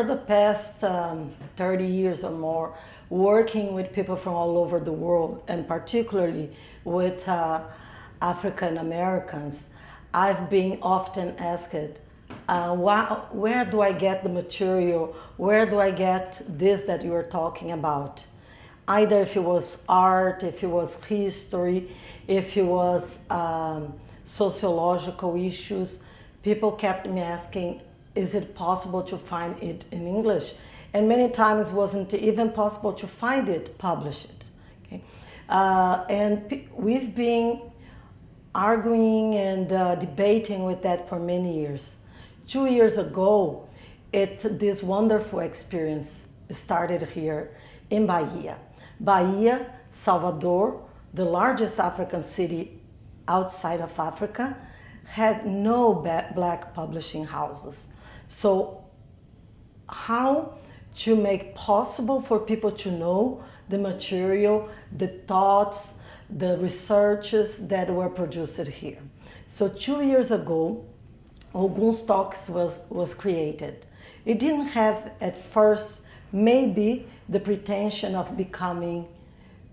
over the past 30 years or more, working with people from all over the world, and particularly with African Americans, I've been often asked, where do I get the material? Where do I get this that you are talking about? Either if it was art, if it was history, if it was sociological issues, people kept me asking, is it possible to find it in English? And many times it wasn't even possible to find it published. Okay? And we've been arguing and debating with that for many years. 2 years ago, this wonderful experience started here in Bahia. Bahia, Salvador, the largest African city outside of Africa, had no black publishing houses. So how to make possible for people to know the material, the thoughts, the researches that were produced here. So 2 years ago, Ogum Toques was created. It didn't have at first maybe the pretension of becoming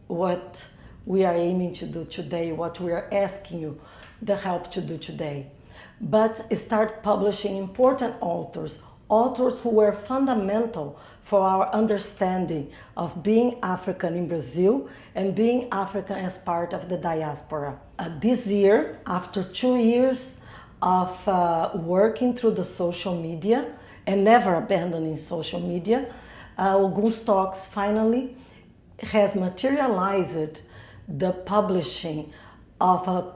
what we are aiming to do today, what we are asking you the help to do today. But start publishing important authors who were fundamental for our understanding of being African in Brazil and being African as part of the diaspora. This year, after 2 years of working through the social media and never abandoning social media, Ogum Toques finally has materialized the publishing of a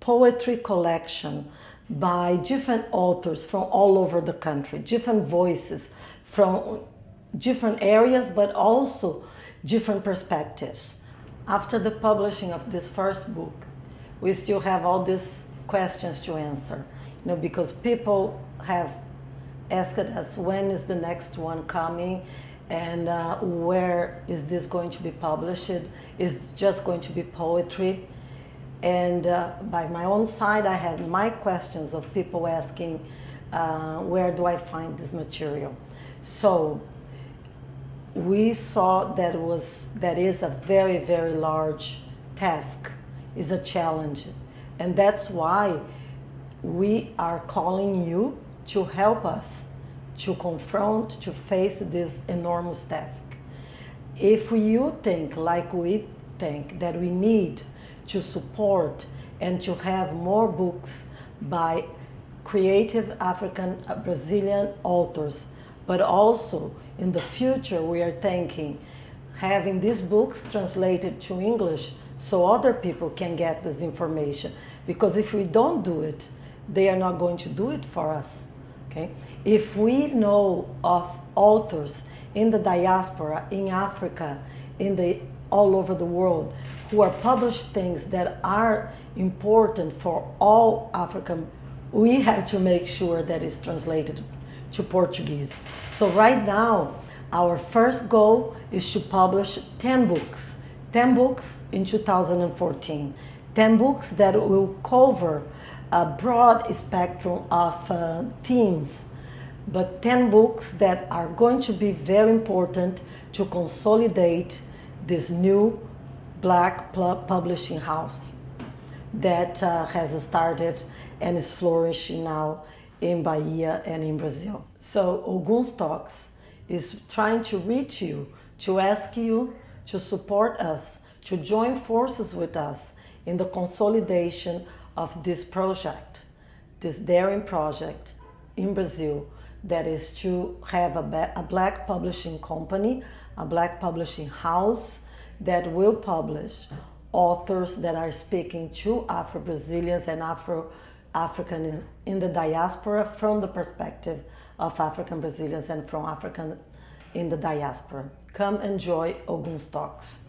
poetry collection by different authors from all over the country, different voices from different areas, but also different perspectives. After the publishing of this first book, we still have all these questions to answer, because people have asked us, when is the next one coming, and where is this going to be published? Is it just going to be poetry? And by my own side, I have my questions of people asking, where do I find this material? So we saw that is a very, very large task, is a challenge. And that's why we are calling you to help us to confront, to face this enormous task. If you think like we think that we need to support and to have more books by creative African Brazilian authors, but also in the future we are thinking having these books translated to English so other people can get this information, because if we don't do it, they are not going to do it for us. Okay? If we know of authors in the diaspora, in Africa, all over the world, who are published things that are important for all African, we have to make sure that it's translated to Portuguese. So right now, our first goal is to publish 10 books. 10 books in 2014. 10 books that will cover a broad spectrum of themes, but 10 books that are going to be very important to consolidate this new Black publishing house that has started and is flourishing now in Bahia and in Brazil. So Ogum Toques is trying to reach you, to ask you to support us, to join forces with us in the consolidation of this project, this daring project in Brazil, that is to have a Black publishing company, a Black publishing house that will publish authors that are speaking to Afro-Brazilians and Afro-Africans in the diaspora from the perspective of African Brazilians and from African in the diaspora. Come enjoy Ogum Toques.